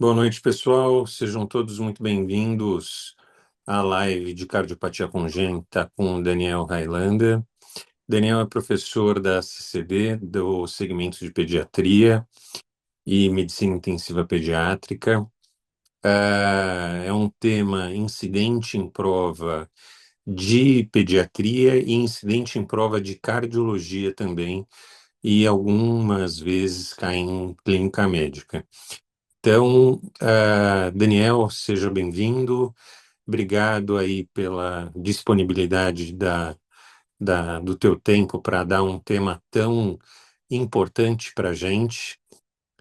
Boa noite, pessoal. Sejam todos muito bem-vindos à live de cardiopatia congênita com o Daniel Highlander. Daniel é professor da CCD, do segmento de pediatria e medicina intensiva pediátrica. É um tema incidente em prova de pediatria e incidente em prova de cardiologia também, e algumas vezes cai em clínica médica. Então, Daniel, seja bem-vindo. Obrigado aí pela disponibilidade do teu tempo para dar um tema tão importante para a gente.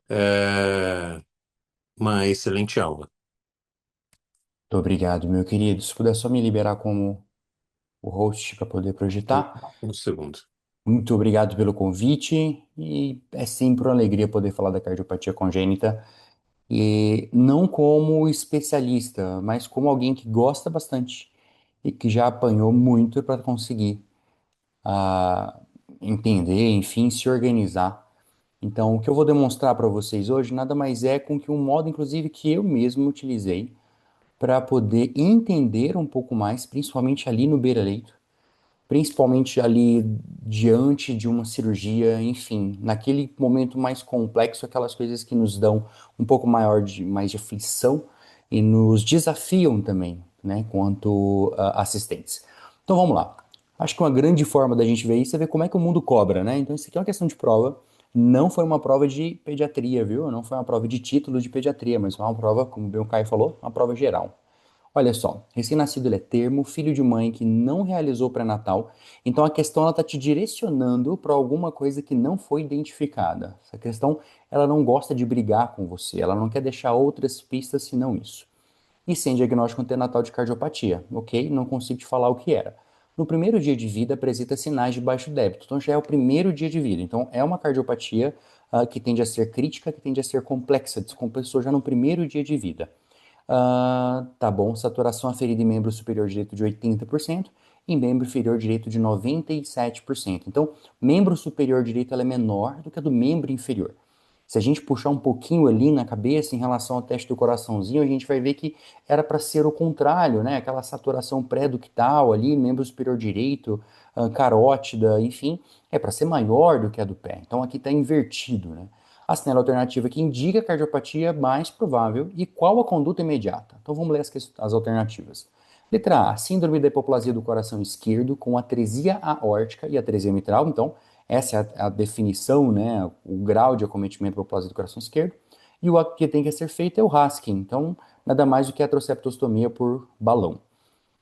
É uma excelente aula. Muito obrigado, meu querido. Se puder só me liberar como o host para poder Um, projetar. um segundo. Muito obrigado pelo convite e é sempre uma alegria poder falar da cardiopatia congênita e não como especialista, mas como alguém que gosta bastante e que já apanhou muito para conseguir ah, entender, enfim, se organizar. Então, o que eu vou demonstrar para vocês hoje nada mais é com que um modo, inclusive, que eu mesmo utilizei para poder entender um pouco mais, principalmente ali no beira-leito, principalmente ali diante de uma cirurgia, enfim, naquele momento mais complexo, aquelas coisas que nos dão um pouco mais de aflição e nos desafiam também, né, quanto assistentes. Então vamos lá. Acho que uma grande forma da gente ver isso é ver como é que o mundo cobra, né? Então isso aqui é uma questão de prova. Não foi uma prova de pediatria, viu? Não foi uma prova de título de pediatria, mas foi uma prova, como bem o Caio falou, uma prova geral. Olha só, recém-nascido ele é termo, filho de mãe que não realizou pré-natal, então a questão ela está te direcionando para alguma coisa que não foi identificada. Essa questão ela não gosta de brigar com você, ela não quer deixar outras pistas senão isso. E sem diagnóstico antenatal de cardiopatia, ok? Não consigo te falar o que era. No primeiro dia de vida apresenta sinais de baixo débito, então já é o primeiro dia de vida. Então é uma cardiopatia que tende a ser crítica, que tende a ser complexa, descompensou já no primeiro dia de vida. Tá bom, saturação aferida em membro superior direito de 80%, em membro inferior direito de 97%. Então, membro superior direito ela é menor do que a do membro inferior. Se a gente puxar um pouquinho ali na cabeça em relação ao teste do coraçãozinho, a gente vai ver que era para ser o contrário, né? Aquela saturação pré-ductal ali, membro superior direito, carótida, enfim, é para ser maior do que a do pé. Então aqui está invertido, né? A sinela alternativa que indica a cardiopatia mais provável e qual a conduta imediata. Então vamos ler as alternativas. Letra A, síndrome da hipoplasia do coração esquerdo com atresia aórtica e atresia mitral. Então, essa é a definição, né, o grau de acometimento da hipoplasia do coração esquerdo. E o que tem que ser feito é o Haskin. Então, nada mais do que a troceptostomia por balão.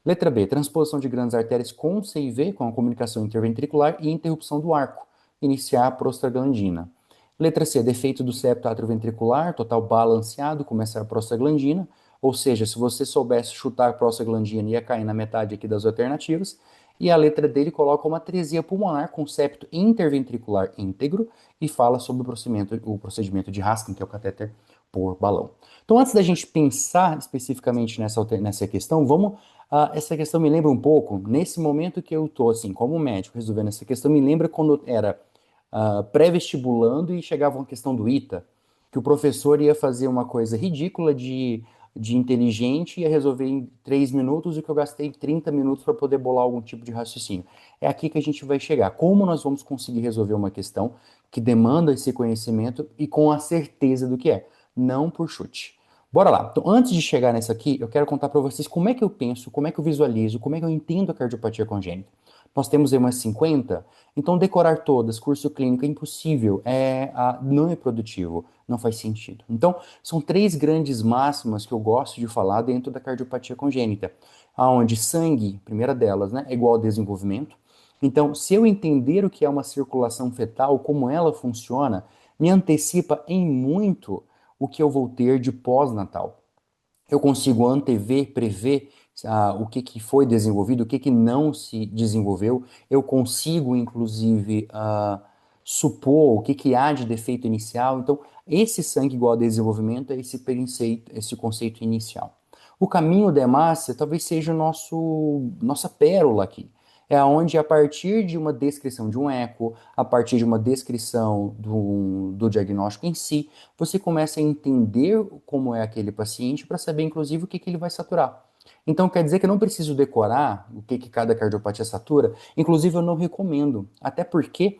Letra B, transposição de grandes artérias com CIV, com a comunicação interventricular e interrupção do arco. Iniciar a prostaglandina. Letra C, defeito do septo atrioventricular, total balanceado, começar a prostaglandina. Ou seja, se você soubesse chutar a prostaglandina, ia cair na metade aqui das alternativas. E a letra D, ele coloca uma atresia pulmonar com septo interventricular íntegro e fala sobre o procedimento de Haskin, que é o catéter por balão. Então, antes da gente pensar especificamente nessa questão, vamos essa questão me lembra um pouco, nesse momento que eu estou, assim, como médico, resolvendo essa questão, me lembra quando eu era pré-vestibulando e chegava uma questão do ITA, que o professor ia fazer uma coisa ridícula de inteligente e ia resolver em 3 minutos e que eu gastei 30 minutos para poder bolar algum tipo de raciocínio. É aqui que a gente vai chegar. Como nós vamos conseguir resolver uma questão que demanda esse conhecimento e com a certeza do que é, não por chute. Bora lá. Então, antes de chegar nessa aqui, eu quero contar para vocês como é que eu penso, como é que eu visualizo, como é que eu entendo a cardiopatia congênita. Nós temos aí umas 50, então decorar todas, curso clínico é impossível, não é produtivo, não faz sentido. Então, são três grandes máximas que eu gosto de falar dentro da cardiopatia congênita, aonde sangue, primeira delas, né, é igual ao desenvolvimento. Então, se eu entender o que é uma circulação fetal, como ela funciona, me antecipa em muito o que eu vou ter de pós-natal. Eu consigo antever, prever o que foi desenvolvido, o que não se desenvolveu. Eu consigo, inclusive, supor o que há de defeito inicial. Então, esse sangue igual a desenvolvimento é esse conceito inicial. O caminho da hemácia talvez seja nossa pérola aqui. É onde, a partir de uma descrição de um eco, a partir de uma descrição do diagnóstico em si, você começa a entender como é aquele paciente para saber, inclusive, o que, que ele vai saturar. Então, quer dizer que eu não preciso decorar o que, que cada cardiopatia satura. Inclusive, eu não recomendo. Até porque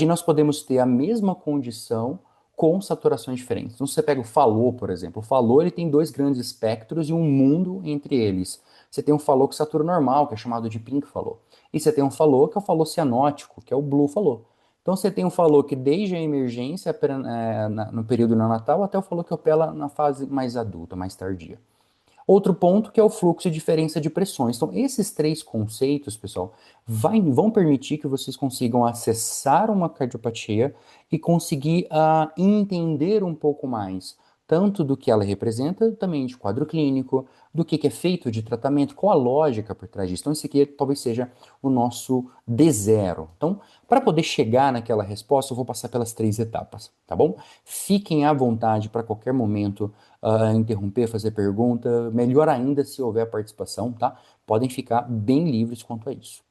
nós podemos ter a mesma condição com saturações diferentes. Então, se você pega o Falô, por exemplo. O Falô ele tem dois grandes espectros e um mundo entre eles. Você tem um Falô que satura normal, que é chamado de Pink Falô. E você tem um Falô que é o Falô cianótico, que é o Blue Falô. Então, você tem um Falô que desde a emergência, no período neonatal, até o Falô que opera na fase mais adulta, mais tardia. Outro ponto que é o fluxo e diferença de pressões. Então, esses três conceitos, pessoal, vão permitir que vocês consigam acessar uma cardiopatia e conseguir entender um pouco mais, tanto do que ela representa, também de quadro clínico, do que é feito de tratamento, qual a lógica por trás disso. Então, esse aqui talvez seja o nosso D0. Então, para poder chegar naquela resposta, eu vou passar pelas três etapas, tá bom? Fiquem à vontade para qualquer momento interromper, fazer pergunta. Melhor ainda se houver participação, tá? Podem ficar bem livres quanto a isso.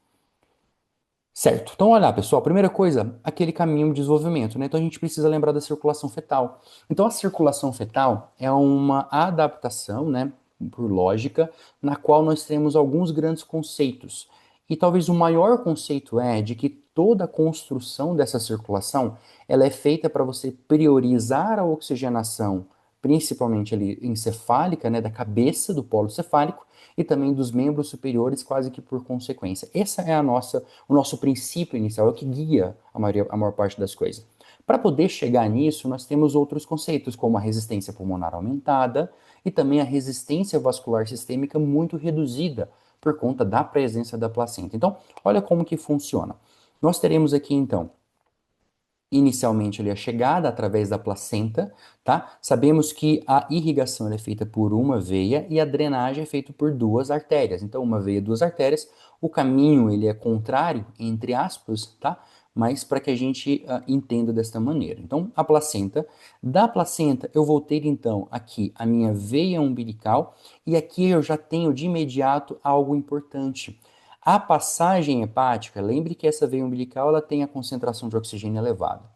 Certo. Então, olha lá, pessoal. Primeira coisa, aquele caminho de desenvolvimento, né? Então, a gente precisa lembrar da circulação fetal. Então, a circulação fetal é uma adaptação, né, por lógica, na qual nós temos alguns grandes conceitos. E talvez o maior conceito é de que toda a construção dessa circulação, ela é feita para você priorizar a oxigenação, principalmente ali encefálica, né, da cabeça do polo cefálico, e também dos membros superiores, quase que por consequência. Essa é o nosso princípio inicial, é o que guia a maior parte das coisas. Para poder chegar nisso, nós temos outros conceitos, como a resistência pulmonar aumentada e também a resistência vascular sistêmica muito reduzida por conta da presença da placenta. Então, olha como que funciona. Nós teremos aqui, então, inicialmente ali a chegada através da placenta, tá? Sabemos que a irrigação é feita por uma veia e a drenagem é feita por duas artérias. Então, uma veia, duas artérias. O caminho ele é contrário, entre aspas, tá? Mas para que a gente entenda desta maneira. Então, a placenta, da placenta eu vou ter então aqui a minha veia umbilical e aqui eu já tenho de imediato algo importante. A passagem hepática, lembre que essa veia umbilical ela tem a concentração de oxigênio elevada.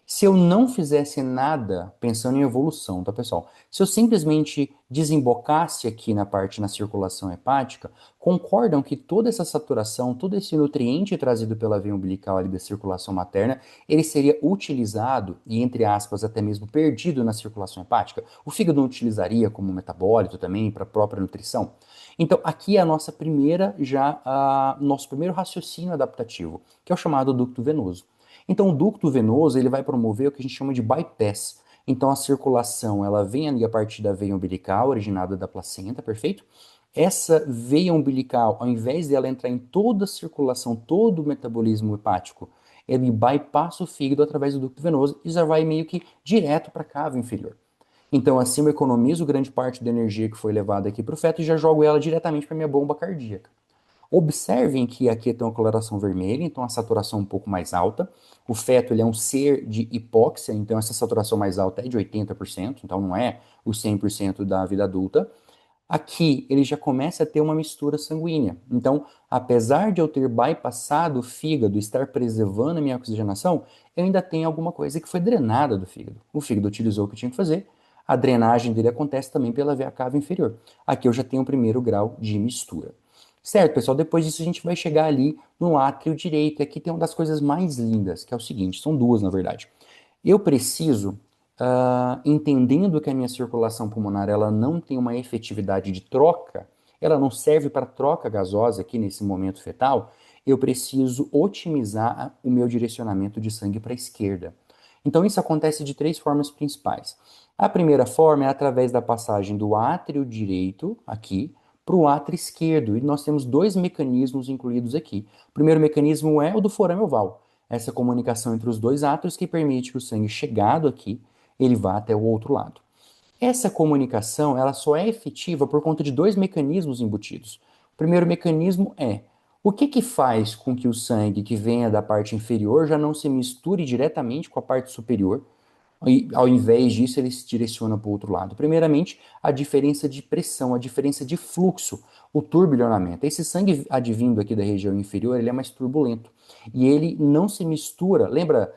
Se eu não fizesse nada, pensando em evolução, tá, pessoal? Se eu simplesmente desembocasse aqui na parte na circulação hepática, concordam que toda essa saturação, todo esse nutriente trazido pela veia umbilical ali da circulação materna, ele seria utilizado e, entre aspas, até mesmo perdido na circulação hepática? O fígado não utilizaria como metabólito também para a própria nutrição? Então, aqui é a nossa primeira, nosso primeiro raciocínio adaptativo, que é o chamado ducto venoso. Então, o ducto venoso ele vai promover o que a gente chama de bypass. Então, a circulação ela vem ali a partir da veia umbilical, originada da placenta, perfeito? Essa veia umbilical, ao invés dela entrar em toda a circulação, todo o metabolismo hepático, ele bypassa o fígado através do ducto venoso e já vai meio que direto para a cava inferior. Então, assim eu economizo grande parte da energia que foi levada aqui para o feto e já jogo ela diretamente para minha bomba cardíaca. Observem que aqui tem uma coloração vermelha, então a saturação um pouco mais alta. O feto ele é um ser de hipóxia, então essa saturação mais alta é de 80%, então não é o 100% da vida adulta. Aqui ele já começa a ter uma mistura sanguínea. Então, apesar de eu ter bypassado o fígado, estar preservando a minha oxigenação, eu ainda tenho alguma coisa que foi drenada do fígado. O fígado utilizou o que tinha que fazer, a drenagem dele acontece também pela veia cava inferior. Aqui eu já tenho o primeiro grau de mistura. Certo, pessoal? Depois disso a gente vai chegar ali no átrio direito. E aqui tem uma das coisas mais lindas, que é o seguinte, são duas na verdade. Eu preciso, entendendo que a minha circulação pulmonar ela não tem uma efetividade de troca, ela não serve para troca gasosa aqui nesse momento fetal, eu preciso otimizar o meu direcionamento de sangue para a esquerda. Então isso acontece de três formas principais. A primeira forma é através da passagem do átrio direito, aqui, para o átrio esquerdo. E nós temos dois mecanismos incluídos aqui. O primeiro mecanismo é o do forame oval, essa comunicação entre os dois átrios que permite que o sangue chegado aqui, ele vá até o outro lado. Essa comunicação, ela só é efetiva por conta de dois mecanismos embutidos. O primeiro mecanismo é o que que faz com que o sangue que venha da parte inferior já não se misture diretamente com a parte superior, E, ao invés disso, ele se direciona para o outro lado. Primeiramente, a diferença de pressão, a diferença de fluxo, o turbilhonamento. Esse sangue advindo aqui da região inferior, ele é mais turbulento. E ele não se mistura, lembra,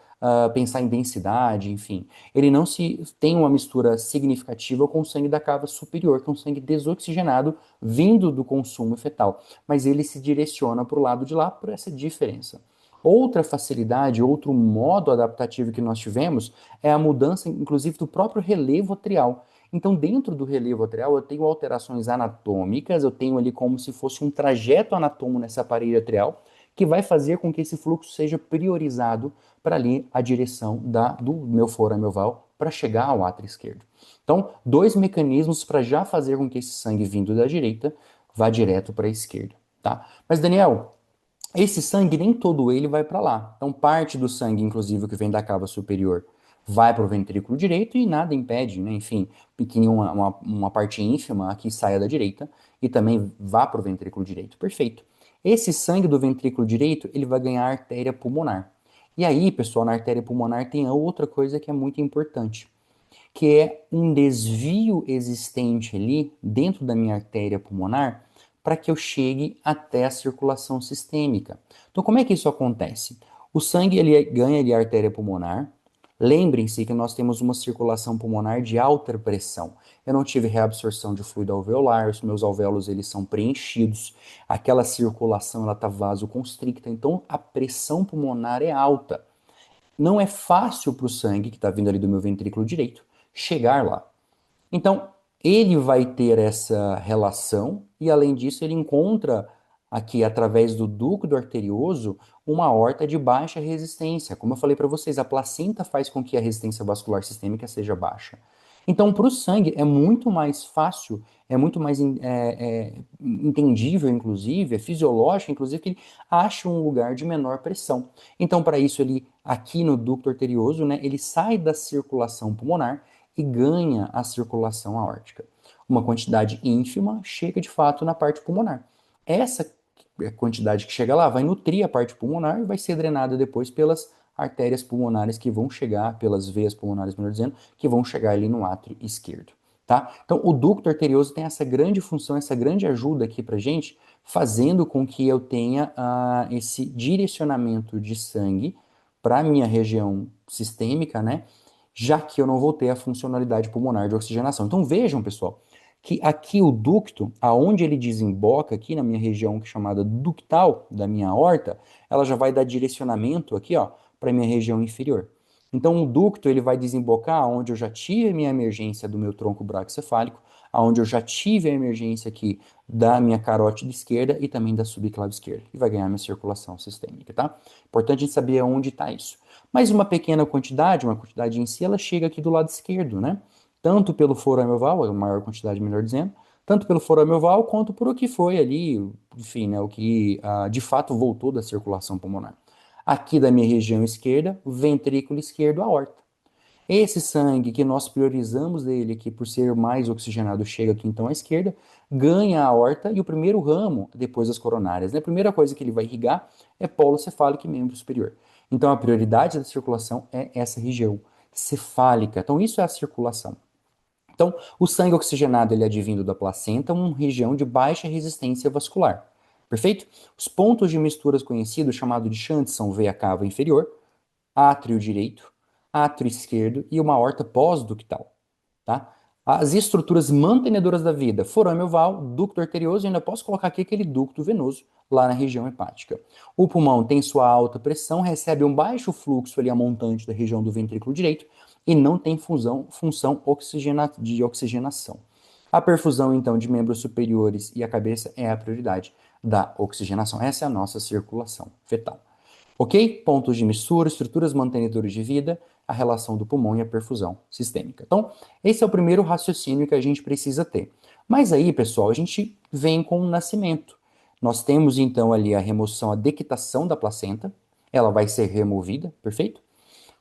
pensar em densidade, enfim, ele não se tem uma mistura significativa com o sangue da cava superior, que é um sangue desoxigenado vindo do consumo fetal, mas ele se direciona para o lado de lá por essa diferença. Outra facilidade, outro modo adaptativo que nós tivemos é a mudança, inclusive, do próprio relevo atrial. Então, dentro do relevo atrial, eu tenho alterações anatômicas, eu tenho ali como se fosse um trajeto anatômico nessa parede atrial, que vai fazer com que esse fluxo seja priorizado para ali a direção do meu forame oval para chegar ao átrio esquerdo. Então, dois mecanismos para já fazer com que esse sangue vindo da direita vá direto para a esquerda, tá? Mas, Daniel, esse sangue, nem todo ele vai para lá. Então, parte do sangue, inclusive, que vem da cava superior, vai para o ventrículo direito e nada impede, né? Enfim, pequenininho, uma parte ínfima que saia da direita e também vá para o ventrículo direito. Perfeito. Esse sangue do ventrículo direito, ele vai ganhar artéria pulmonar. E aí, pessoal, na artéria pulmonar tem outra coisa que é muito importante, que é um desvio existente ali dentro da minha artéria pulmonar para que eu chegue até a circulação sistêmica. Então, como é que isso acontece? O sangue ele ganha ali a artéria pulmonar. Lembrem-se que nós temos uma circulação pulmonar de alta pressão. Eu não tive reabsorção de fluido alveolar, os meus alvéolos eles são preenchidos, aquela circulação ela está vasoconstricta, então a pressão pulmonar é alta. Não é fácil para o sangue que está vindo ali do meu ventrículo direito chegar lá. Então, ele vai ter essa relação e, além disso, ele encontra aqui, através do ducto arterioso, uma aorta de baixa resistência. Como eu falei para vocês, a placenta faz com que a resistência vascular sistêmica seja baixa. Então, para o sangue, é muito mais fácil, é muito mais entendível, inclusive, é fisiológico, inclusive, que ele ache um lugar de menor pressão. Então, para isso, ele, aqui no ducto arterioso, né, ele sai da circulação pulmonar e ganha a circulação aórtica. Uma quantidade ínfima chega de fato na parte pulmonar. Essa quantidade que chega lá vai nutrir a parte pulmonar e vai ser drenada depois pelas artérias pulmonares que vão chegar, pelas veias pulmonares, melhor dizendo, que vão chegar ali no átrio esquerdo. Tá? Então, o ducto arterioso tem essa grande função, essa grande ajuda aqui pra gente, fazendo com que eu tenha esse direcionamento de sangue para a minha região sistêmica, né? Já que eu não vou ter a funcionalidade pulmonar de oxigenação. Então vejam, pessoal, que aqui o ducto, aonde ele desemboca aqui na minha região que é chamada ductal da minha aorta, ela já vai dar direcionamento aqui, ó, para a minha região inferior. Então o ducto ele vai desembocar onde eu já tive a minha emergência do meu tronco braquicefálico, aonde eu já tive a emergência aqui da minha carótida esquerda e também da subclave esquerda, e vai ganhar minha circulação sistêmica, tá? Importante a gente saber onde está isso. Mas uma pequena quantidade, uma quantidade em si, ela chega aqui do lado esquerdo, né? Tanto pelo forame oval, a maior quantidade, melhor dizendo, tanto pelo forame oval quanto por o que foi ali, enfim, né, o que de fato voltou da circulação pulmonar. Aqui da minha região esquerda, ventrículo esquerdo, aorta. Esse sangue que nós priorizamos dele aqui por ser mais oxigenado chega aqui então à esquerda, ganha a aorta e o primeiro ramo depois das coronárias. Né? A primeira coisa que ele vai irrigar é polo cefálico e membro superior. Então a prioridade da circulação é essa região cefálica. Então isso é a circulação. Então o sangue oxigenado ele é advindo da placenta, uma região de baixa resistência vascular. Perfeito? Os pontos de misturas conhecidos, chamado de shunt, são veia cava inferior, átrio direito, átrio esquerdo e uma aorta pós-ductal, tá? As estruturas mantenedoras da vida, forame oval, ducto arterioso, e ainda posso colocar aqui aquele ducto venoso lá na região hepática. O pulmão tem sua alta pressão, recebe um baixo fluxo ali a montante da região do ventrículo direito e não tem função de oxigenação. A perfusão, então, de membros superiores e a cabeça é a prioridade da oxigenação. Essa é a nossa circulação fetal. Ok? Pontos de mistura, estruturas mantenedoras de vida, a relação do pulmão e a perfusão sistêmica. Então, esse é o primeiro raciocínio que a gente precisa ter. Mas aí, pessoal, a gente vem com o nascimento. Nós temos então ali a remoção, a dequitação da placenta, ela vai ser removida, perfeito?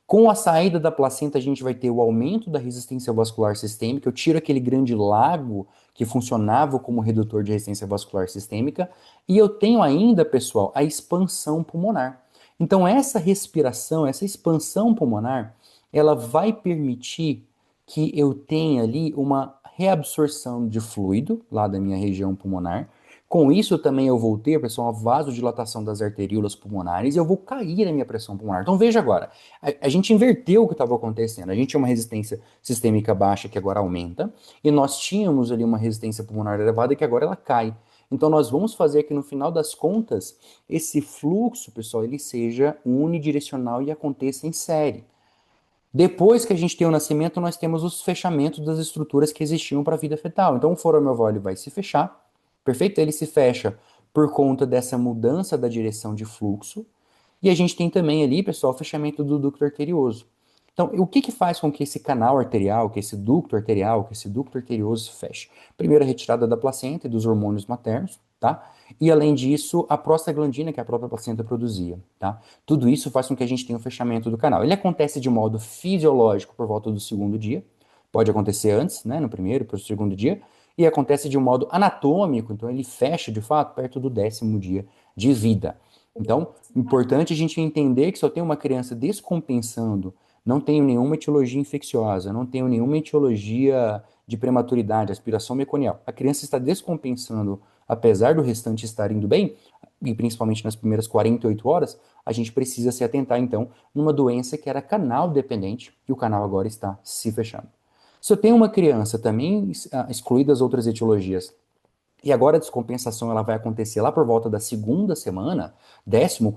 Com a saída da placenta, a gente vai ter o aumento da resistência vascular sistêmica. Eu tiro aquele grande lago que funcionava como redutor de resistência vascular sistêmica. E eu tenho ainda, pessoal, a expansão pulmonar. Então, essa respiração, essa expansão pulmonar, ela vai permitir que eu tenha ali uma reabsorção de fluido lá da minha região pulmonar. Com isso também eu vou ter, pessoal, uma vasodilatação das arteríolas pulmonares e eu vou cair a minha pressão pulmonar. Então veja agora, a gente inverteu o que estava acontecendo. A gente tinha uma resistência sistêmica baixa que agora aumenta e nós tínhamos ali uma resistência pulmonar elevada que agora ela cai. Então nós vamos fazer que no final das contas esse fluxo, pessoal, ele seja unidirecional e aconteça em série. Depois que a gente tem o nascimento, nós temos os fechamentos das estruturas que existiam para a vida fetal. Então, o foromialvéolo ele vai se fechar, perfeito? Ele se fecha por conta dessa mudança da direção de fluxo. E a gente tem também ali, pessoal, o fechamento do ducto arterioso. Então, o que que faz com que esse canal arterial, que esse ducto arterial, que esse ducto arterioso se feche? Primeiro, a retirada da placenta e dos hormônios maternos, tá? E além disso, a prostaglandina que a própria placenta produzia, tá? Tudo isso faz com que a gente tenha o fechamento do canal. Ele acontece de modo fisiológico por volta do segundo dia, pode acontecer antes, né, no primeiro, para o segundo dia, e acontece de um modo anatômico, então ele fecha de fato perto do 10º dia de vida. Então, importante a gente entender que só tem uma criança descompensando, não tenho nenhuma etiologia infecciosa, não tenho nenhuma etiologia de prematuridade, aspiração meconial. A criança está descompensando, apesar do restante estar indo bem, e principalmente nas primeiras 48 horas, a gente precisa se atentar, então, numa doença que era canal dependente e o canal agora está se fechando. Se eu tenho uma criança também excluída as outras etiologias, e agora a descompensação ela vai acontecer lá por volta da segunda semana, 14º,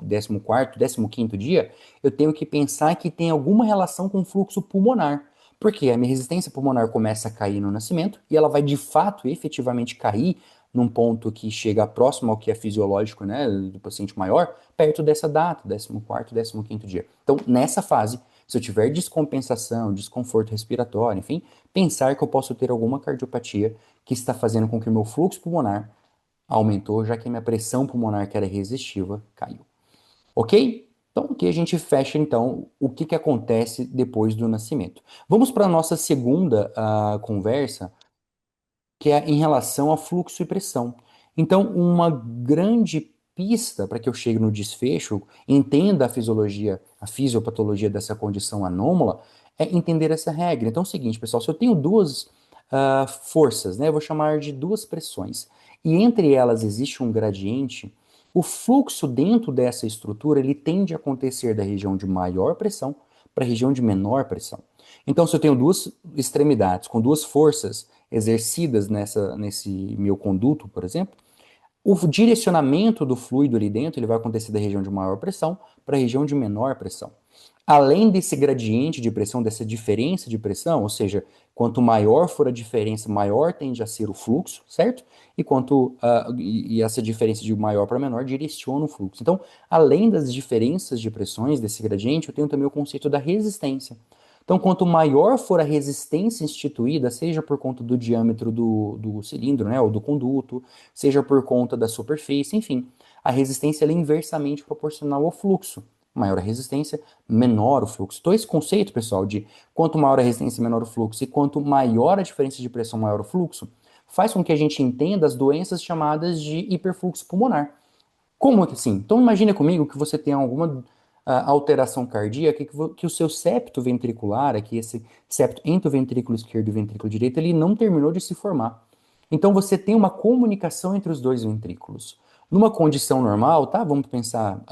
15º dia, eu tenho que pensar que tem alguma relação com o fluxo pulmonar. Porque a minha resistência pulmonar começa a cair no nascimento e ela vai de fato, efetivamente cair num ponto que chega próximo ao que é fisiológico, né, do paciente maior, perto dessa data, 14º, 15º dia. Então, nessa fase, se eu tiver descompensação, desconforto respiratório, enfim, pensar que eu posso ter alguma cardiopatia que está fazendo com que o meu fluxo pulmonar aumentou, já que a minha pressão pulmonar, que era resistiva, caiu. Ok? Então, aqui a gente fecha, então, o que, que acontece depois do nascimento. Vamos para a nossa segunda conversa, que é em relação a fluxo e pressão. Então, uma grande pista para que eu chegue no desfecho, entenda a fisiologia, a fisiopatologia dessa condição anômala, é entender essa regra. Então, é o seguinte, pessoal, se eu tenho duas forças, né, eu vou chamar de duas pressões, e entre elas existe um gradiente, o fluxo dentro dessa estrutura, ele tende a acontecer da região de maior pressão para a região de menor pressão. Então, se eu tenho duas extremidades com duas forças exercidas nesse meu conduto, por exemplo, o direcionamento do fluido ali dentro ele vai acontecer da região de maior pressão para a região de menor pressão. Além desse gradiente de pressão, dessa diferença de pressão, ou seja, quanto maior for a diferença, maior tende a ser o fluxo, certo? E essa diferença de maior para menor direciona o fluxo. Então, além das diferenças de pressões desse gradiente, eu tenho também o conceito da resistência. Então, quanto maior for a resistência instituída, seja por conta do diâmetro do cilindro, né, ou do conduto, seja por conta da superfície, enfim, a resistência é inversamente proporcional ao fluxo. Maior a resistência, menor o fluxo. Então, esse conceito, pessoal, de quanto maior a resistência, menor o fluxo, e quanto maior a diferença de pressão, maior o fluxo, faz com que a gente entenda as doenças chamadas de hiperfluxo pulmonar. Como que assim? Então imagina comigo que você tem alguma alteração cardíaca, que o seu septo ventricular, aqui esse septo entre o ventrículo esquerdo e o ventrículo direito, ele não terminou de se formar. Então você tem uma comunicação entre os dois ventrículos. Numa condição normal, tá? Vamos pensar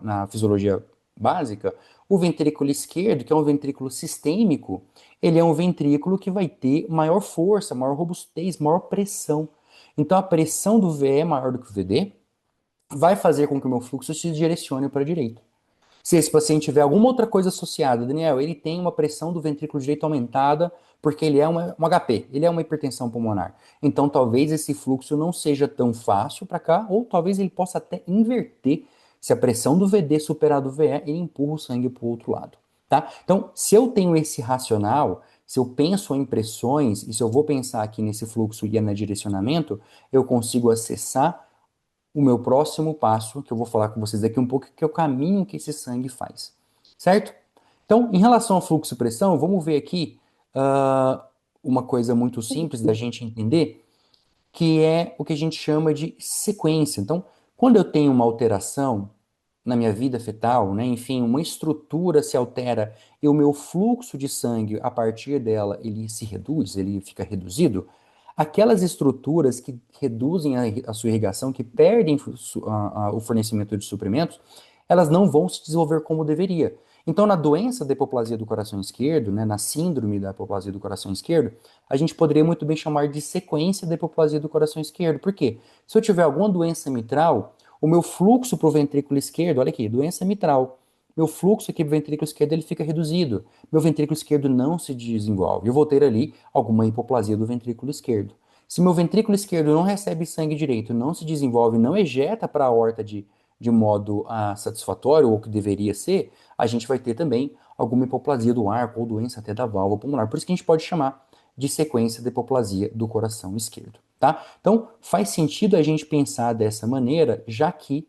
na fisiologia básica, o ventrículo esquerdo, que é um ventrículo sistêmico, ele é um ventrículo que vai ter maior força, maior robustez, maior pressão. Então a pressão do VE é maior do que o VD, vai fazer com que o meu fluxo se direcione para a direita. Se esse paciente tiver alguma outra coisa associada, Daniel, ele tem uma pressão do ventrículo direito aumentada porque ele é um HP, ele é uma hipertensão pulmonar. Então talvez esse fluxo não seja tão fácil para cá, ou talvez ele possa até inverter. Se a pressão do VD superar do VE, ele empurra o sangue para o outro lado. Tá? Então, se eu tenho esse racional, se eu penso em pressões, e se eu vou pensar aqui nesse fluxo e no direcionamento, eu consigo acessar o meu próximo passo, que eu vou falar com vocês daqui um pouco, que é o caminho que esse sangue faz, certo? Então, em relação ao fluxo e pressão, vamos ver aqui uma coisa muito simples da gente entender, que é o que a gente chama de sequência. Então, quando eu tenho uma alteração na minha vida fetal, né? Enfim, uma estrutura se altera e o meu fluxo de sangue a partir dela ele se reduz, ele fica reduzido. Aquelas estruturas que reduzem a sua irrigação, que perdem o fornecimento de suprimentos, elas não vão se desenvolver como deveria. Então, na doença da hipoplasia do coração esquerdo, né, na síndrome da hipoplasia do coração esquerdo, a gente poderia muito bem chamar de sequência da hipoplasia do coração esquerdo. Por quê? Se eu tiver alguma doença mitral, o meu fluxo para o ventrículo esquerdo, olha aqui, doença mitral, meu fluxo aqui para o ventrículo esquerdo ele fica reduzido. Meu ventrículo esquerdo não se desenvolve. Eu vou ter ali alguma hipoplasia do ventrículo esquerdo. Se meu ventrículo esquerdo não recebe sangue direito, não se desenvolve, não ejeta para a aorta de modo satisfatório, ou que deveria ser, a gente vai ter também alguma hipoplasia do arco ou doença até da válvula pulmonar. Por isso que a gente pode chamar de sequência de hipoplasia do coração esquerdo, tá? Então, faz sentido a gente pensar dessa maneira, já que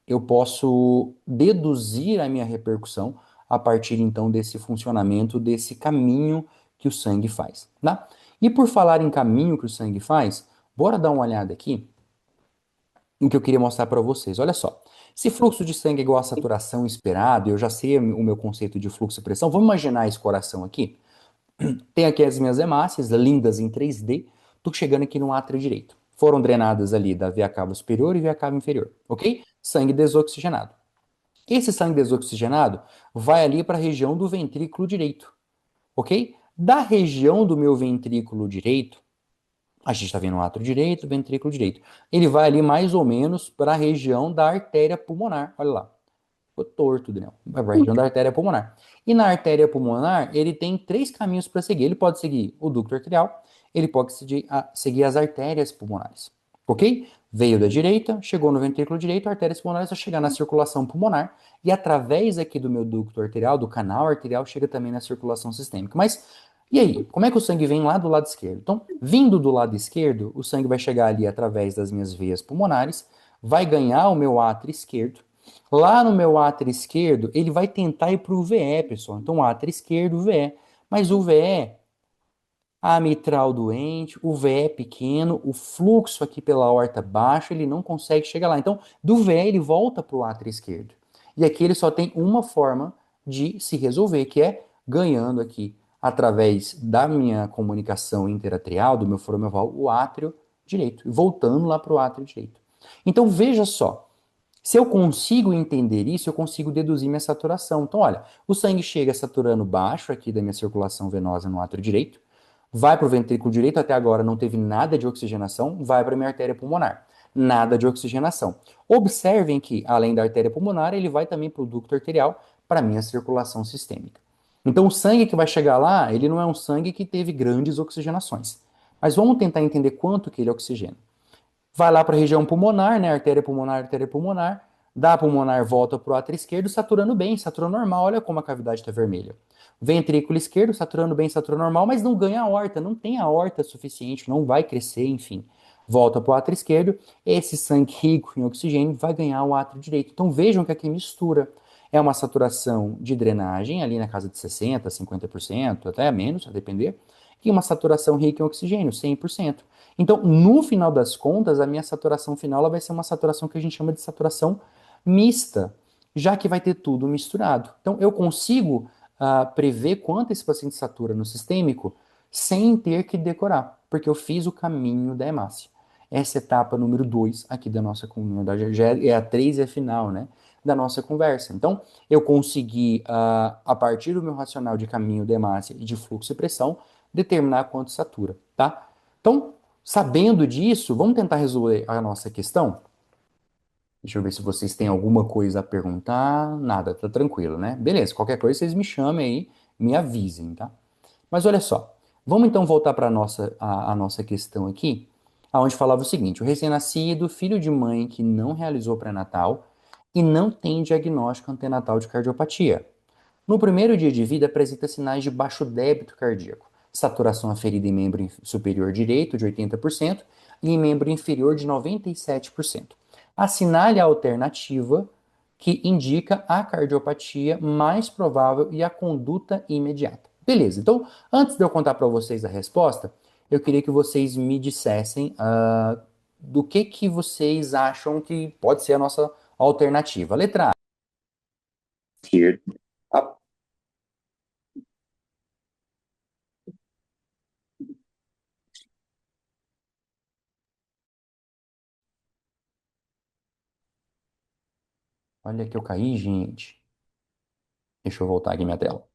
eu posso deduzir a minha repercussão a partir então desse funcionamento, desse caminho que o sangue faz, tá? E por falar em caminho que o sangue faz, bora dar uma olhada aqui no que eu queria mostrar para vocês. Olha só. Se fluxo de sangue é igual a saturação esperado, eu já sei o meu conceito de fluxo e pressão. Vamos imaginar esse coração aqui? Tem aqui as minhas hemácias, lindas em 3D. Tô chegando aqui no átrio direito. Foram drenadas ali da veia cava superior e veia cava inferior, ok? Sangue desoxigenado. Esse sangue desoxigenado vai ali para a região do ventrículo direito, ok? Da região do meu ventrículo direito, a gente está vendo o átrio direito, o ventrículo direito. Ele vai ali mais ou menos para a região da artéria pulmonar. Olha lá. Ficou torto, Daniel. Vai para a região da artéria pulmonar. E na artéria pulmonar, ele tem três caminhos para seguir. Ele pode seguir o ducto arterial, ele pode seguir as artérias pulmonares. Ok? Veio da direita, chegou no ventrículo direito, artérias pulmonares vai chegar na circulação pulmonar e através aqui do meu ducto arterial, do canal arterial, chega também na circulação sistêmica. Mas e aí, como é que o sangue vem lá do lado esquerdo? Então, vindo do lado esquerdo, o sangue vai chegar ali através das minhas veias pulmonares, vai ganhar o meu átrio esquerdo. Lá no meu átrio esquerdo, ele vai tentar ir para o VE, pessoal. Então, átrio esquerdo, VE. Mas o VE, a mitral doente, o VE pequeno, o fluxo aqui pela aorta baixo, ele não consegue chegar lá. Então, do VE, ele volta para o átrio esquerdo. E aqui ele só tem uma forma de se resolver, que é ganhando aqui, através da minha comunicação interatrial, do meu foro oval, o átrio direito, voltando lá para o átrio direito. Então, veja só. Se eu consigo entender isso, eu consigo deduzir minha saturação. Então, olha, o sangue chega saturando baixo aqui da minha circulação venosa no átrio direito, vai para o ventrículo direito, até agora não teve nada de oxigenação, vai para a minha artéria pulmonar. Nada de oxigenação. Observem que, além da artéria pulmonar, ele vai também para o ducto arterial, para a minha circulação sistêmica. Então, o sangue que vai chegar lá, ele não é um sangue que teve grandes oxigenações. Mas vamos tentar entender quanto que ele oxigena. Vai lá para a região pulmonar, né? Artéria pulmonar. Da pulmonar volta para o átrio esquerdo, saturando bem, saturando normal. Olha como a cavidade está vermelha. Ventrículo esquerdo, saturando bem, saturando normal, mas não ganha aorta, não tem aorta suficiente, não vai crescer, enfim. Volta para o átrio esquerdo, esse sangue rico em oxigênio vai ganhar o átrio direito. Então vejam que aqui mistura. É uma saturação de drenagem, ali na casa de 60%, 50%, até menos, a depender, e uma saturação rica em oxigênio, 100%. Então, no final das contas, a minha saturação final ela vai ser uma saturação que a gente chama de saturação mista, já que vai ter tudo misturado. Então, eu consigo prever quanto esse paciente satura no sistêmico sem ter que decorar, porque eu fiz o caminho da hemácia. Essa etapa número 2 aqui da nossa comunidade, já é a 3 e a final, né, da nossa conversa. Então, eu consegui, a partir do meu racional de caminho da hemácia e de fluxo e pressão, determinar quanto satura, tá? Então, sabendo disso, vamos tentar resolver a nossa questão? Deixa eu ver se vocês têm alguma coisa a perguntar. Nada, tá tranquilo, né? Beleza, qualquer coisa vocês me chamem aí, me avisem, tá? Mas olha só, vamos então voltar para a nossa questão aqui, aonde falava o seguinte: o recém-nascido, filho de mãe que não realizou pré-natal e não tem diagnóstico antenatal de cardiopatia. No primeiro dia de vida, apresenta sinais de baixo débito cardíaco, saturação aferida em membro superior direito de 80% e em membro inferior de 97%. Assinale a alternativa que indica a cardiopatia mais provável e a conduta imediata. Beleza, então, antes de eu contar para vocês a resposta, eu queria que vocês me dissessem do que vocês acham que pode ser a Alternativa. Letra A. Esquerdo. A- Olha que eu caí, gente. Deixa eu voltar aqui minha tela.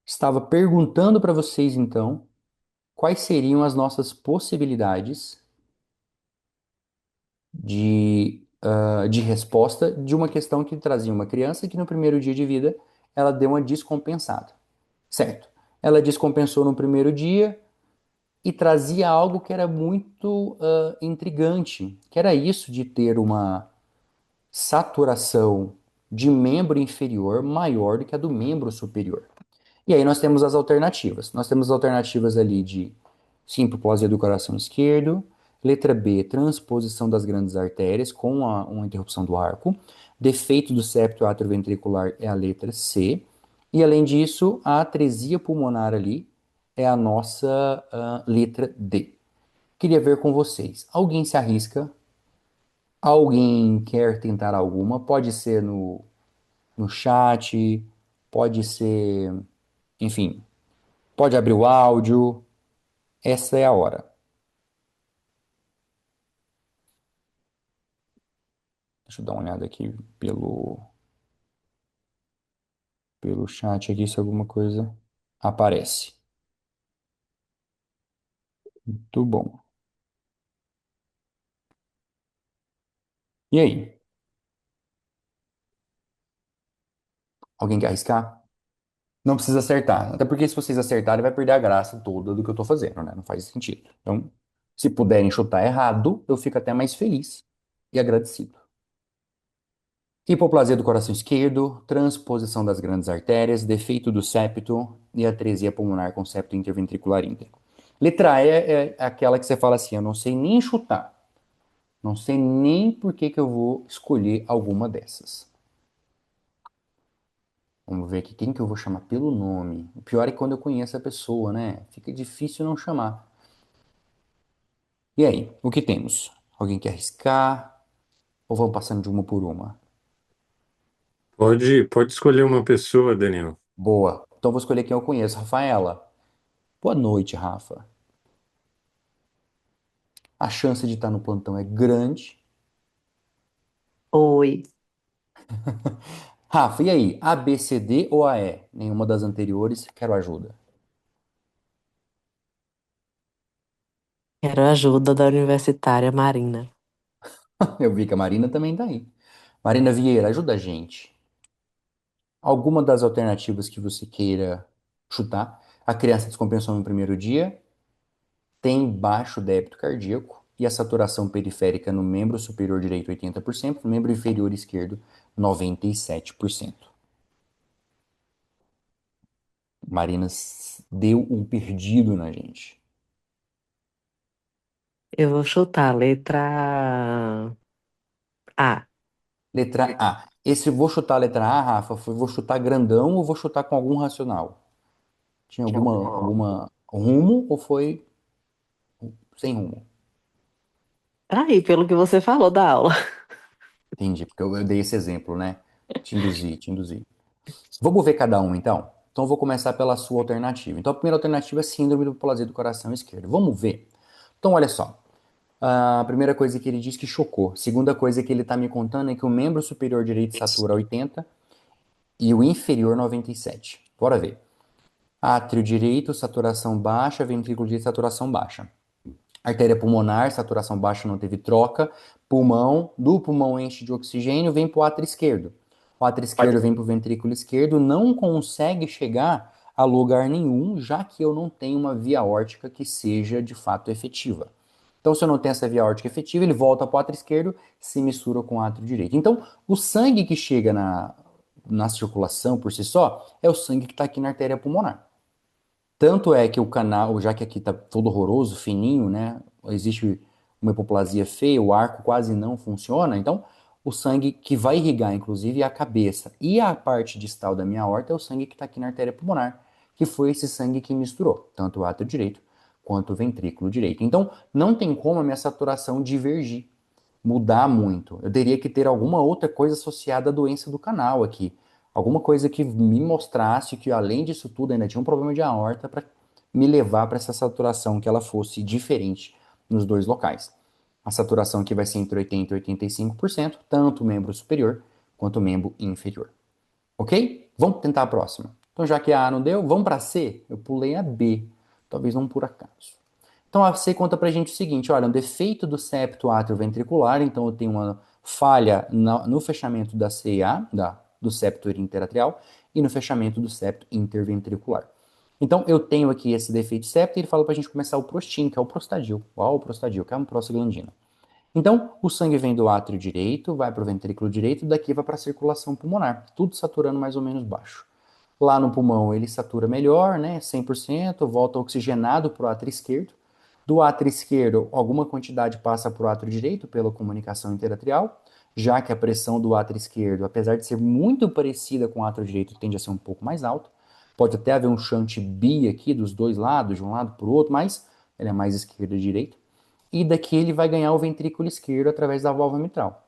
Estava perguntando para vocês, então, quais seriam as nossas possibilidades de resposta de uma questão que trazia uma criança que no primeiro dia de vida ela deu uma descompensada, certo? Ela descompensou no primeiro dia e trazia algo que era muito intrigante, que era isso de ter uma saturação de membro inferior maior do que a do membro superior. E aí nós temos as alternativas. Nós temos alternativas ali de simplose do coração esquerdo, letra B, transposição das grandes artérias com uma interrupção do arco, defeito do septo atrioventricular é a letra C, e além disso, a atresia pulmonar ali é a nossa letra D. Queria ver com vocês. Alguém se arrisca? Alguém quer tentar alguma? Pode ser no chat, pode ser, enfim, pode abrir o áudio. Essa é a hora. Deixa eu dar uma olhada aqui pelo chat aqui se alguma coisa aparece. Muito bom. E aí? Alguém quer arriscar? Não precisa acertar. Até porque se vocês acertarem, vai perder a graça toda do que eu tô fazendo, né? Não faz sentido. Então, se puderem chutar errado, eu fico até mais feliz e agradecido. Hipoplasia do coração esquerdo, transposição das grandes artérias, defeito do septo e atresia pulmonar com septo interventricular íntegro. Letra E é aquela que você fala assim, eu não sei nem chutar. Não sei nem por que que eu vou escolher alguma dessas. Vamos ver aqui quem que eu vou chamar pelo nome. O pior é quando eu conheço a pessoa, né? Fica difícil não chamar. E aí, o que temos? Alguém quer arriscar? Ou vamos passando de uma por uma? Pode escolher uma pessoa, Daniel. Boa. Então vou escolher quem eu conheço. Rafaela. Boa noite, Rafa. A chance de estar no plantão é grande. Oi, Rafa, e aí? A, B, C, D ou A, E? Nenhuma das anteriores. Quero ajuda. quero a ajuda da Universitária Marina. Eu vi que a Marina também tá aí. Marina Vieira, ajuda a gente. Alguma das alternativas que você queira chutar. A criança descompensou no primeiro dia, tem baixo débito cardíaco e a saturação periférica no membro superior direito 80%, no membro inferior esquerdo 97%. Marina deu um perdido na gente. Eu vou chutar a letra A. Letra A. Esse vou chutar a letra A, Rafa, foi vou chutar grandão ou vou chutar com algum racional? Tinha alguma rumo ou foi sem rumo? Aí, pelo que você falou da aula. Entendi, porque eu dei esse exemplo, né? Te induzi, te induzi. Vamos ver cada um, então? Então, eu vou começar pela sua alternativa. Então, a primeira alternativa é síndrome do hipoplasia do coração esquerdo. Vamos ver. Então, olha só. A primeira coisa que ele diz que chocou. Segunda coisa que ele está me contando é que o membro superior direito satura 80 e o inferior 97. Bora ver. Átrio direito, saturação baixa, ventrículo direito, saturação baixa. Artéria pulmonar, saturação baixa, não teve troca. Pulmão, do pulmão enche de oxigênio, vem para o átrio esquerdo. O átrio esquerdo vem para o ventrículo esquerdo, não consegue chegar a lugar nenhum, já que eu não tenho uma via órtica que seja de fato efetiva. Então, se eu não tenho essa via órtica efetiva, ele volta para o átrio esquerdo, se mistura com o átrio direito. Então, o sangue que chega na circulação por si só é o sangue que está aqui na artéria pulmonar. Tanto é que o canal, já que aqui tá todo horroroso, fininho, né? Existe uma hipoplasia feia, o arco quase não funciona. Então, o sangue que vai irrigar, inclusive, a cabeça e a parte distal da minha aorta é o sangue que está aqui na artéria pulmonar, que foi esse sangue que misturou, tanto o átrio direito quanto o ventrículo direito. Então, não tem como a minha saturação divergir, mudar muito. Eu teria que ter alguma outra coisa associada à doença do canal aqui. Alguma coisa que me mostrasse que, além disso tudo, ainda tinha um problema de aorta para me levar para essa saturação que ela fosse diferente nos dois locais. A saturação aqui vai ser entre 80% e 85%, tanto o membro superior quanto o membro inferior. Ok? Vamos tentar a próxima. Então, já que a A não deu, vamos para a C? Eu pulei a B, talvez não por acaso. Então a C conta pra gente o seguinte, olha, um defeito do septo atrioventricular, então eu tenho uma falha no fechamento da CIA, do septo interatrial, e no fechamento do septo interventricular. Então eu tenho aqui esse defeito septo e ele fala pra gente começar o prostim, que é o prostagil, o prostagil, que é uma prostaglandina. Então o sangue vem do átrio direito, vai para o ventrículo direito, daqui vai para a circulação pulmonar, tudo saturando mais ou menos baixo. Lá no pulmão ele satura melhor, né, 100%, volta oxigenado para o átrio esquerdo. Do átrio esquerdo, alguma quantidade passa para o átrio direito pela comunicação interatrial, já que a pressão do átrio esquerdo, apesar de ser muito parecida com o átrio direito, tende a ser um pouco mais alta. Pode até haver um shunt bi aqui dos dois lados, de um lado para o outro, mas ele é mais esquerdo e direito. E daqui ele vai ganhar o ventrículo esquerdo através da válvula mitral.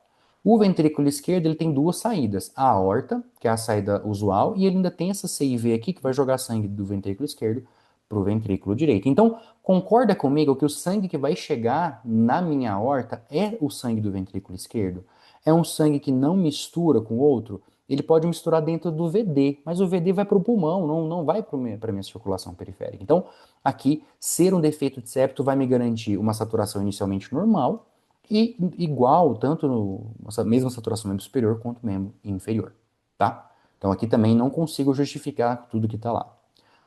O ventrículo esquerdo ele tem duas saídas, a aorta, que é a saída usual, e ele ainda tem essa CIV aqui que vai jogar sangue do ventrículo esquerdo para o ventrículo direito. Então, concorda comigo que o sangue que vai chegar na minha aorta é o sangue do ventrículo esquerdo? É um sangue que não mistura com o outro? Ele pode misturar dentro do VD, mas o VD vai para o pulmão, não vai para a minha circulação periférica. Então, aqui, ser um defeito de septo vai me garantir uma saturação inicialmente normal, e igual, tanto no mesma saturação membro superior quanto membro inferior, tá? Então aqui também não consigo justificar tudo que está lá.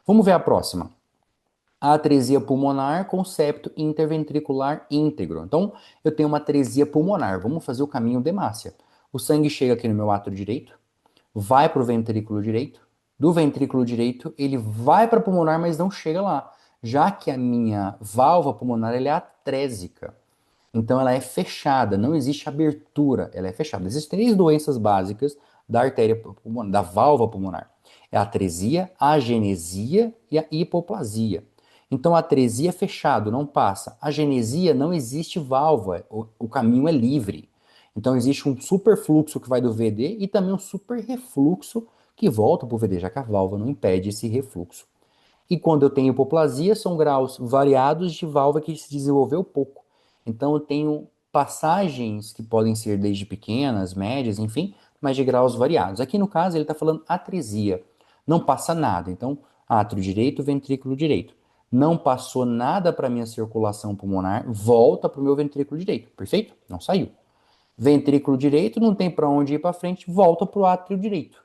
Vamos ver a próxima. A atresia pulmonar com septo interventricular íntegro. Então eu tenho uma atresia pulmonar. Vamos fazer o caminho Demácia. O sangue chega aqui no meu átrio direito, vai para o ventrículo direito. Do ventrículo direito ele vai para a pulmonar, mas não chega lá, já que a minha válvula pulmonar ela é atrésica. Então ela é fechada, não existe abertura, ela é fechada. Existem três doenças básicas da artéria pulmonar, da válvula pulmonar. É a atresia, a agenesia e a hipoplasia. Então a atresia é fechado, não passa. A agenesia não existe válvula, o caminho é livre. Então existe um superfluxo que vai do VD e também um super refluxo que volta para o VD, já que a válvula não impede esse refluxo. E quando eu tenho hipoplasia, são graus variados de válvula que se desenvolveu pouco. Então eu tenho passagens que podem ser desde pequenas, médias, enfim, mas de graus variados. Aqui no caso ele está falando atresia. Não passa nada. Então, átrio direito, ventrículo direito. Não passou nada para minha circulação pulmonar, volta para o meu ventrículo direito. Perfeito? Não saiu. Ventrículo direito, não tem para onde ir para frente, volta para o átrio direito.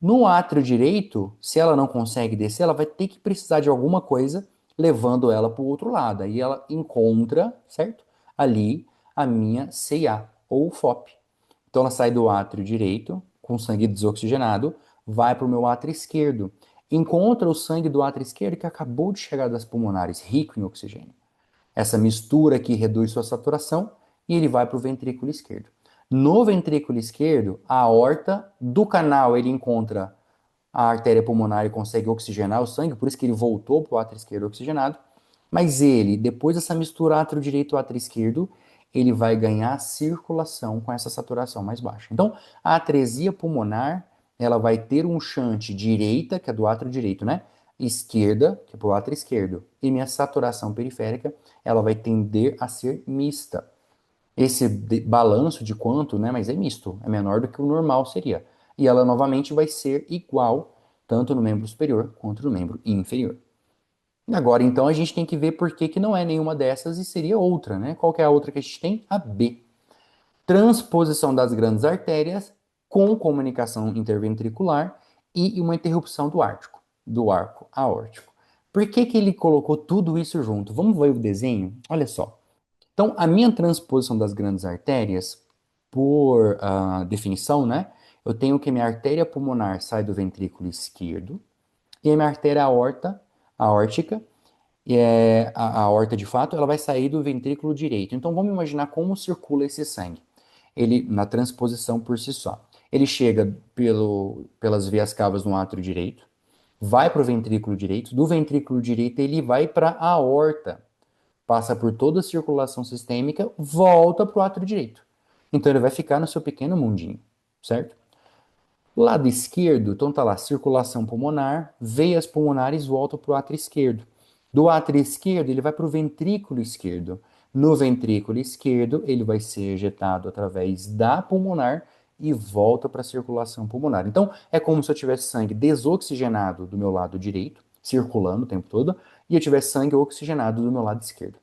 No átrio direito, se ela não consegue descer, ela vai ter que precisar de alguma coisa levando ela para o outro lado. Aí ela encontra, certo? Ali a minha CIA ou FOP. Então ela sai do átrio direito com sangue desoxigenado, vai para o meu átrio esquerdo. Encontra o sangue do átrio esquerdo que acabou de chegar das pulmonares, rico em oxigênio. Essa mistura aqui reduz sua saturação e ele vai para o ventrículo esquerdo. No ventrículo esquerdo, a aorta do canal ele encontra a artéria pulmonar e consegue oxigenar o sangue, por isso que ele voltou para o átrio esquerdo oxigenado. Mas ele, depois dessa mistura átrio direito e átrio esquerdo, ele vai ganhar circulação com essa saturação mais baixa. Então, a atresia pulmonar, ela vai ter um shunt direita, que é do átrio direito, né? Esquerda, que é para o átrio esquerdo. E minha saturação periférica, ela vai tender a ser mista. Esse balanço de quanto, né? Mas é misto, é menor do que o normal seria. E ela novamente vai ser igual, tanto no membro superior quanto no membro inferior. Agora, então, a gente tem que ver por que, que não é nenhuma dessas e seria outra, né? Qual que é a outra que a gente tem? A B. Transposição das grandes artérias com comunicação interventricular e uma interrupção do arco aórtico. Por que, que ele colocou tudo isso junto? Vamos ver o desenho? Olha só. Então, a minha transposição das grandes artérias, por definição, né? Eu tenho que minha artéria pulmonar sai do ventrículo esquerdo e a minha artéria aórtica, a aorta de fato, ela vai sair do ventrículo direito. Então, vamos imaginar como circula esse sangue. ele na transposição por si só. Ele chega pelas veias cavas no átrio direito, vai para o ventrículo direito, do ventrículo direito ele vai para a aorta, passa por toda a circulação sistêmica, volta para o átrio direito. Então ele vai ficar no seu pequeno mundinho, certo? Lado esquerdo, então tá lá, circulação pulmonar, veias pulmonares voltam para o átrio esquerdo. Do átrio esquerdo, ele vai para o ventrículo esquerdo. No ventrículo esquerdo, ele vai ser ejetado através da pulmonar e volta para a circulação pulmonar. Então, é como se eu tivesse sangue desoxigenado do meu lado direito, circulando o tempo todo, e eu tivesse sangue oxigenado do meu lado esquerdo.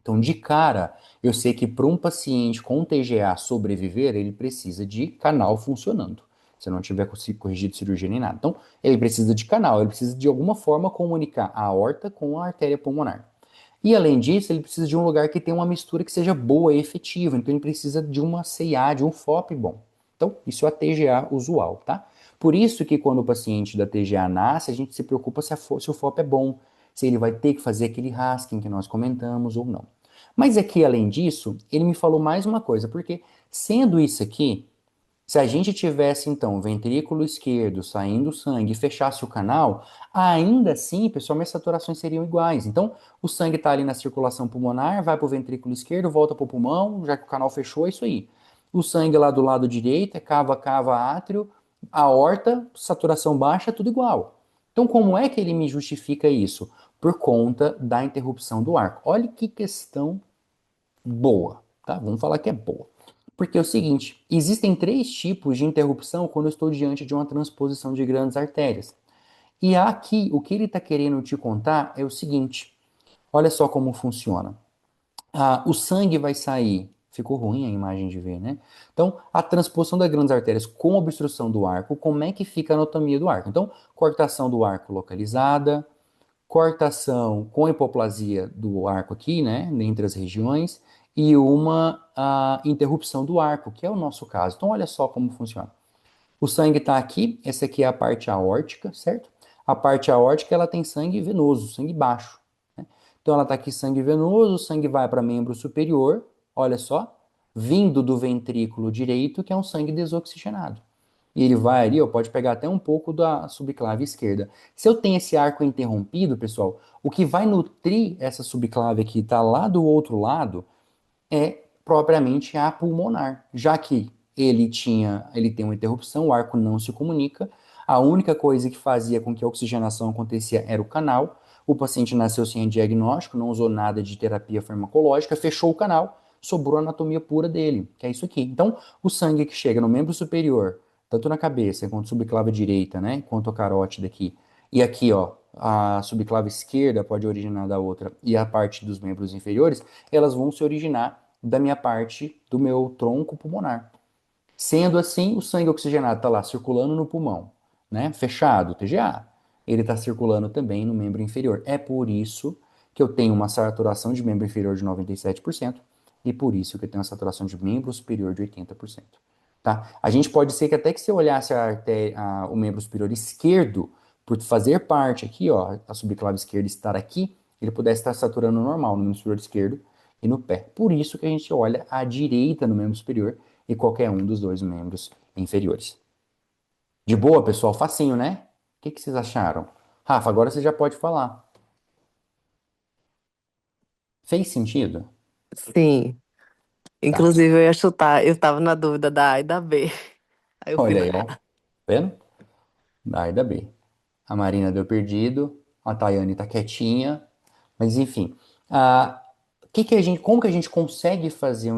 Então, de cara, eu sei que para um paciente com TGA sobreviver, ele precisa de canal funcionando. Se não tiver corrigido cirurgia nem nada. Então, ele precisa de canal, ele precisa de alguma forma comunicar a aorta com a artéria pulmonar. E além disso, ele precisa de um lugar que tenha uma mistura que seja boa e efetiva. Então, ele precisa de uma CIA, de um FOP bom. Então, isso é a TGA usual, tá? Por isso que quando o paciente da TGA nasce, a gente se preocupa se o FOP é bom, se ele vai ter que fazer aquele rasking que nós comentamos ou não. Mas aqui, além disso, ele me falou mais uma coisa, porque sendo isso aqui, se a gente tivesse, então, o ventrículo esquerdo saindo sangue e fechasse o canal, ainda assim, pessoal, minhas saturações seriam iguais. Então, o sangue está ali na circulação pulmonar, vai para o ventrículo esquerdo, volta para o pulmão, já que o canal fechou, é isso aí. O sangue lá do lado direito é cava, cava, átrio, aorta, saturação baixa, tudo igual. Então, como é que ele me justifica isso? Por conta da interrupção do arco. Olha que questão boa, tá? Vamos falar que é boa. Porque é o seguinte, existem três tipos de interrupção quando eu estou diante de uma transposição de grandes artérias. E aqui, o que ele está querendo te contar é o seguinte, olha só como funciona. O sangue vai sair, ficou ruim a imagem de ver, né? Então, a transposição das grandes artérias com obstrução do arco, como é que fica a anatomia do arco? Então, cortação do arco localizada, cortação com hipoplasia do arco aqui, né, entre as regiões, e uma interrupção do arco, que é o nosso caso. Então, olha só como funciona. O sangue está aqui, essa aqui é a parte aórtica, certo? A parte aórtica, ela tem sangue venoso, sangue baixo, né? Então, ela está aqui sangue venoso, o sangue vai para membro superior, olha só, vindo do ventrículo direito, que é um sangue desoxigenado. E ele vai ali, ó, pode pegar até um pouco da subclave esquerda. Se eu tenho esse arco interrompido, pessoal, o que vai nutrir essa subclave que está lá do outro lado é propriamente a pulmonar, já que ele tem uma interrupção, o arco não se comunica, a única coisa que fazia com que a oxigenação acontecia era o canal, o paciente nasceu sem diagnóstico, não usou nada de terapia farmacológica, fechou o canal, sobrou a anatomia pura dele, que é isso aqui. Então, o sangue que chega no membro superior, tanto na cabeça quanto subclave direita, né, quanto a carótida aqui, e aqui, ó, a subclave esquerda pode originar da outra, e a parte dos membros inferiores, elas vão se originar da minha parte do meu tronco pulmonar. Sendo assim, o sangue oxigenado está lá circulando no pulmão, né? Fechado, TGA. Ele está circulando também no membro inferior. É por isso que eu tenho uma saturação de membro inferior de 97% e por isso que eu tenho uma saturação de membro superior de 80%. Tá? A gente pode ser que até que se eu olhasse o membro superior esquerdo, por fazer parte aqui, ó, a subclave esquerda estar aqui, ele pudesse estar saturando normal no membro superior esquerdo e no pé. Por isso que a gente olha à direita no membro superior e qualquer um dos dois membros inferiores. De boa, pessoal? Facinho, né? O que vocês acharam? Rafa, agora você já pode falar. Fez sentido? Sim. Tá. Inclusive, eu ia chutar, eu tava na dúvida da A e da B. Aí eu fui Olha na aí, ó. A. Vendo? Da A e da B. A Marina deu perdido, a Tayane tá quietinha, mas enfim. Ah, como que a gente consegue fazer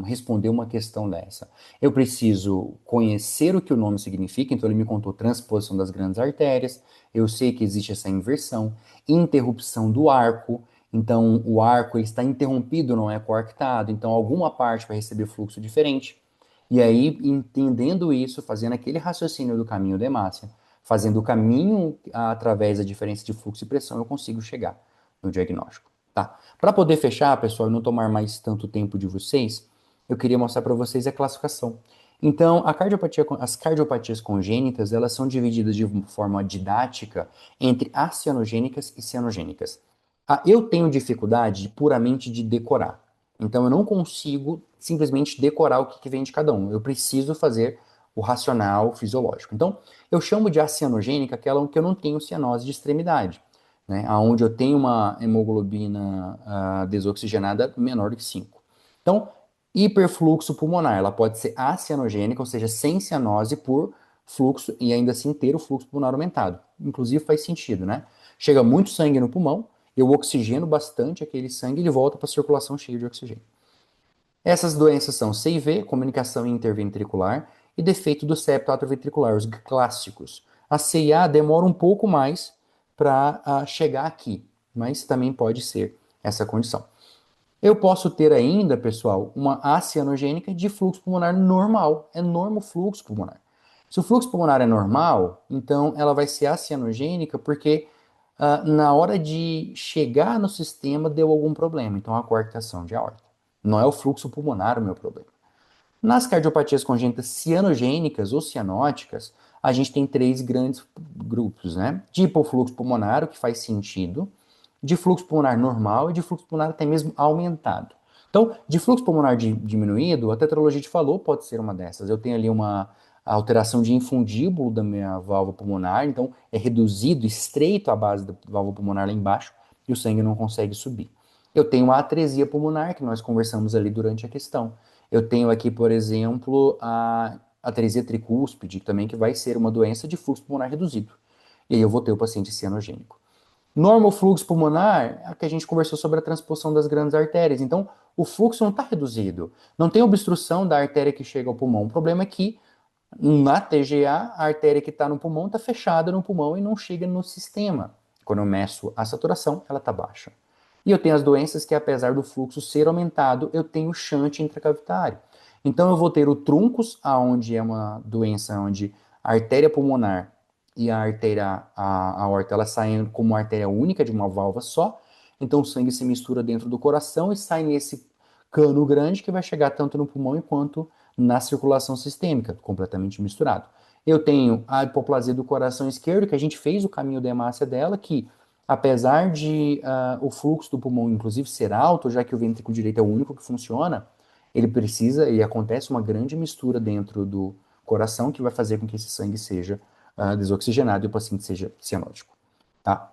responder uma questão dessa? Eu preciso conhecer o que o nome significa, então ele me contou transposição das grandes artérias, eu sei que existe essa inversão, interrupção do arco, então o arco ele está interrompido, não é coarctado, então alguma parte vai receber fluxo diferente. E aí, entendendo isso, fazendo aquele raciocínio do caminho de Hemácia, fazendo o caminho através da diferença de fluxo e pressão, eu consigo chegar no diagnóstico, tá? Para poder fechar, pessoal, e não tomar mais tanto tempo de vocês, eu queria mostrar para vocês a classificação. Então, as cardiopatias congênitas, elas são divididas de forma didática entre acianogênicas e cianogênicas. Eu tenho dificuldade puramente de decorar. Então eu não consigo simplesmente decorar o que vem de cada um. Eu preciso fazer o racional fisiológico. Então eu chamo de acianogênica aquela que eu não tenho cianose de extremidade, né? Onde eu tenho uma hemoglobina desoxigenada menor do que 5. Então, hiperfluxo pulmonar, ela pode ser acianogênica, ou seja, sem cianose por fluxo e ainda assim ter o fluxo pulmonar aumentado. Inclusive faz sentido, né? Chega muito sangue no pulmão, eu oxigeno bastante aquele sangue e ele volta para a circulação cheio de oxigênio. Essas doenças são CIV, comunicação interventricular, e defeito do septo atrioventricular, os clássicos. A CIA demora um pouco mais para chegar aqui, mas também pode ser essa condição. Eu posso ter ainda, pessoal, uma acianogênica de fluxo pulmonar normal. É normo fluxo pulmonar. Se o fluxo pulmonar é normal, então ela vai ser acianogênica porque na hora de chegar no sistema deu algum problema. Então, a coarctação de aorta. Não é o fluxo pulmonar o meu problema. Nas cardiopatias congênitas cianogênicas ou cianóticas, a gente tem três grandes grupos, né? De hipofluxo pulmonar, o que faz sentido, de fluxo pulmonar normal e de fluxo pulmonar até mesmo aumentado. Então, de fluxo pulmonar diminuído, a tetralogia te falou, pode ser uma dessas. Eu tenho ali uma alteração de infundíbulo da minha válvula pulmonar, então é reduzido, estreito a base da válvula pulmonar lá embaixo e o sangue não consegue subir. Eu tenho uma atresia pulmonar, que nós conversamos ali durante a questão. Eu tenho aqui, por exemplo, a atresia tricúspide, também que vai ser uma doença de fluxo pulmonar reduzido. E aí eu vou ter o paciente cianogênico. Normofluxo pulmonar, é que a gente conversou sobre a transposição das grandes artérias. Então, o fluxo não está reduzido. Não tem obstrução da artéria que chega ao pulmão. O problema é que na TGA, a artéria que está no pulmão está fechada no pulmão e não chega no sistema. Quando eu meço a saturação, ela está baixa. E eu tenho as doenças que, apesar do fluxo ser aumentado, eu tenho shunt intracavitário. Então, eu vou ter o truncus, aonde é uma doença onde a artéria pulmonar e a artéria, a aorta, elas saem como uma artéria única de uma válvula só. Então, o sangue se mistura dentro do coração e sai nesse cano grande que vai chegar tanto no pulmão quanto na circulação sistêmica, completamente misturado. Eu tenho a hipoplasia do coração esquerdo, que a gente fez o caminho da hemácia dela, que apesar de o fluxo do pulmão, inclusive, ser alto, já que o ventrículo direito é o único que funciona, ele precisa e acontece uma grande mistura dentro do coração que vai fazer com que esse sangue seja desoxigenado e o paciente seja cianótico. Tá?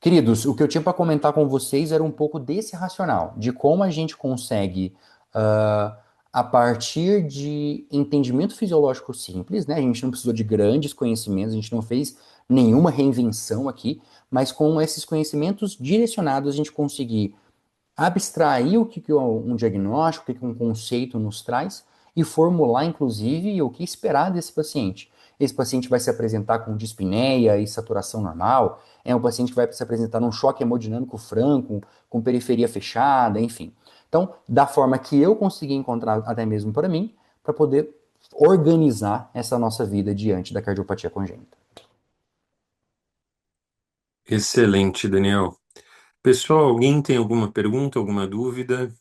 Queridos, o que eu tinha para comentar com vocês era um pouco desse racional, de como a gente consegue, a partir de entendimento fisiológico simples, né? A gente não precisou de grandes conhecimentos, a gente não fez nenhuma reinvenção aqui, mas com esses conhecimentos direcionados, a gente conseguir abstrair o que um diagnóstico, o que um conceito nos traz e formular, inclusive, o que esperar desse paciente. Esse paciente vai se apresentar com dispneia e saturação normal, é um paciente que vai se apresentar num choque hemodinâmico franco, com periferia fechada, enfim. Então, da forma que eu consegui encontrar até mesmo para mim, para poder organizar essa nossa vida diante da cardiopatia congênita. Excelente, Daniel. Pessoal, alguém tem alguma pergunta, alguma dúvida?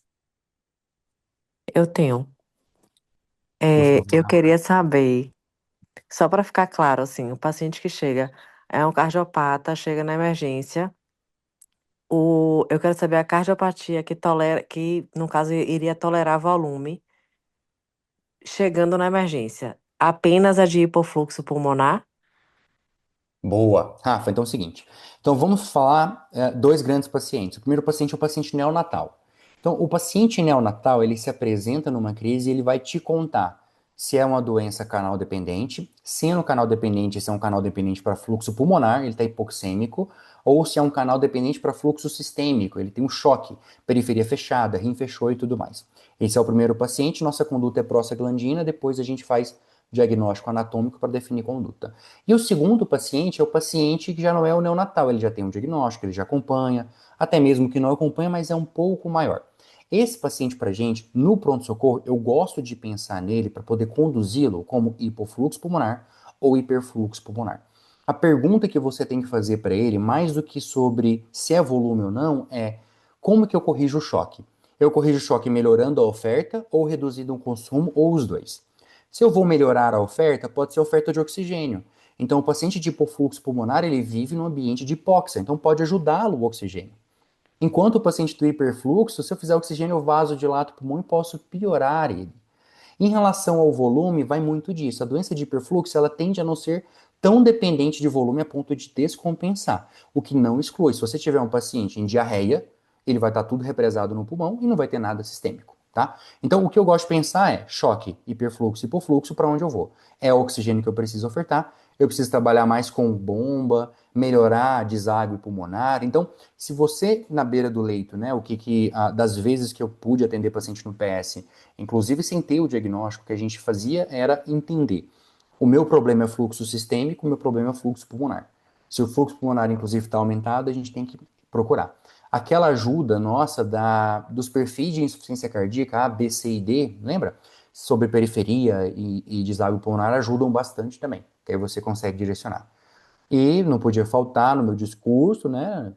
Eu tenho. Por Eu favor. queria saber, só para ficar claro, assim, o paciente que chega é um cardiopata, chega na emergência. Eu quero saber a cardiopatia que tolera, que no caso iria tolerar volume, chegando na emergência. Apenas a de hipofluxo pulmonar? Boa. Rafa, então é o seguinte. Então vamos falar dois grandes pacientes. O primeiro paciente é o paciente neonatal. Então, o paciente neonatal, ele se apresenta numa crise e ele vai te contar se é uma doença canal dependente, sendo canal dependente, se é um canal dependente para fluxo pulmonar, ele está hipoxêmico, ou se é um canal dependente para fluxo sistêmico, ele tem um choque, periferia fechada, rim fechou e tudo mais. Esse é o primeiro paciente, nossa conduta é prostaglandina, depois a gente faz diagnóstico anatômico para definir conduta. E o segundo paciente é o paciente que já não é o neonatal, ele já tem um diagnóstico, ele já acompanha, até mesmo que não acompanha, mas é um pouco maior. Esse paciente para gente, no pronto-socorro, eu gosto de pensar nele para poder conduzi-lo como hipofluxo pulmonar ou hiperfluxo pulmonar. A pergunta que você tem que fazer para ele, mais do que sobre se é volume ou não, é como que eu corrijo o choque? Eu corrijo o choque melhorando a oferta ou reduzindo o consumo ou os dois? Se eu vou melhorar a oferta, pode ser a oferta de oxigênio. Então, o paciente de hipofluxo pulmonar, ele vive num ambiente de hipóxia, então pode ajudá-lo o oxigênio. Enquanto o paciente do hiperfluxo, se eu fizer oxigênio, eu vasodilato o pulmão e posso piorar ele. Em relação ao volume, vai muito disso. A doença de hiperfluxo, ela tende a não ser tão dependente de volume a ponto de descompensar. O que não exclui. Se você tiver um paciente em diarreia, ele vai estar tudo represado no pulmão e não vai ter nada sistêmico, tá? Então, o que eu gosto de pensar é choque, hiperfluxo, hipofluxo, para onde eu vou? É o oxigênio que eu preciso ofertar. Eu preciso trabalhar mais com bomba, melhorar deságue pulmonar. Então, se você na beira do leito, né, das vezes que eu pude atender paciente no PS, inclusive sem ter o diagnóstico, o que a gente fazia era entender. O meu problema é fluxo sistêmico, o meu problema é fluxo pulmonar. Se o fluxo pulmonar, inclusive, está aumentado, a gente tem que procurar. Aquela ajuda nossa dos perfis de insuficiência cardíaca A, B, C e D, lembra? Sobre periferia e deságue pulmonar ajudam bastante também, que aí você consegue direcionar. E não podia faltar no meu discurso, né?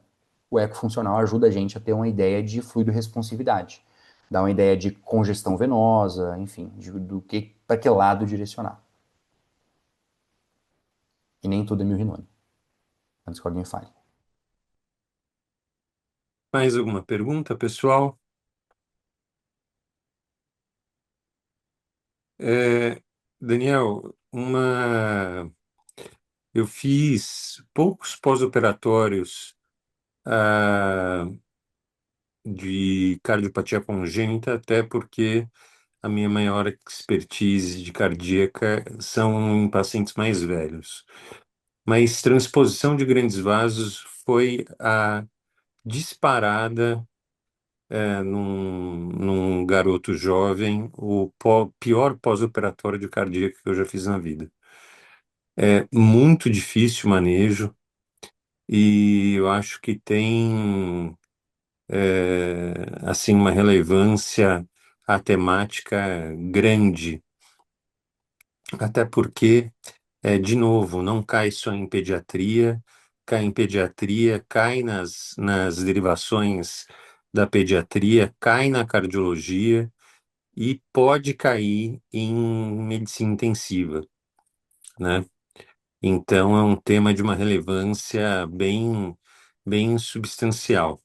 O eco funcional ajuda a gente a ter uma ideia de fluido responsividade, dá uma ideia de congestão venosa, enfim, do que para que lado direcionar. E nem tudo é milrinone, antes que alguém fale. Mais alguma pergunta, pessoal? É, Daniel, eu fiz poucos pós-operatórios de cardiopatia congênita, até porque a minha maior expertise de cardíaca são em pacientes mais velhos. Mas transposição de grandes vasos foi a disparada, num garoto jovem, pior pós-operatório de cardíaca que eu já fiz na vida. É muito difícil o manejo e eu acho que tem, assim, uma relevância a temática grande, até porque, de novo, não cai só em pediatria, cai em pediatria, cai nas derivações da pediatria, cai na cardiologia e pode cair em medicina intensiva, né? Então é um tema de uma relevância bem substancial.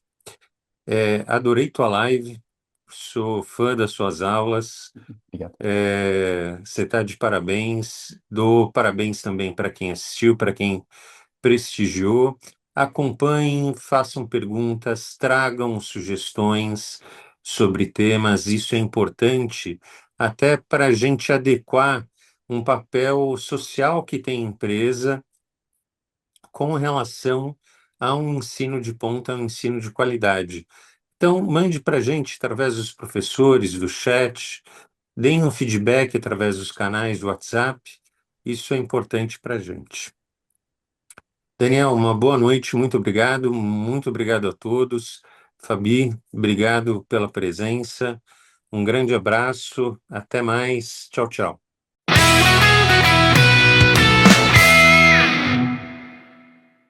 Adorei tua live, sou fã das suas aulas. Obrigado. Você está de parabéns. Dou parabéns também para quem assistiu, para quem prestigiou. Acompanhem, façam perguntas, tragam sugestões sobre temas. Isso é importante até para a gente adequar um papel social que tem a empresa com relação a um ensino de ponta, a um ensino de qualidade. Então, mande para a gente através dos professores, do chat, deem um feedback através dos canais do WhatsApp. Isso é importante para a gente. Daniel, uma boa noite, muito obrigado a todos. Fabi, obrigado pela presença. Um grande abraço, até mais. Tchau, tchau.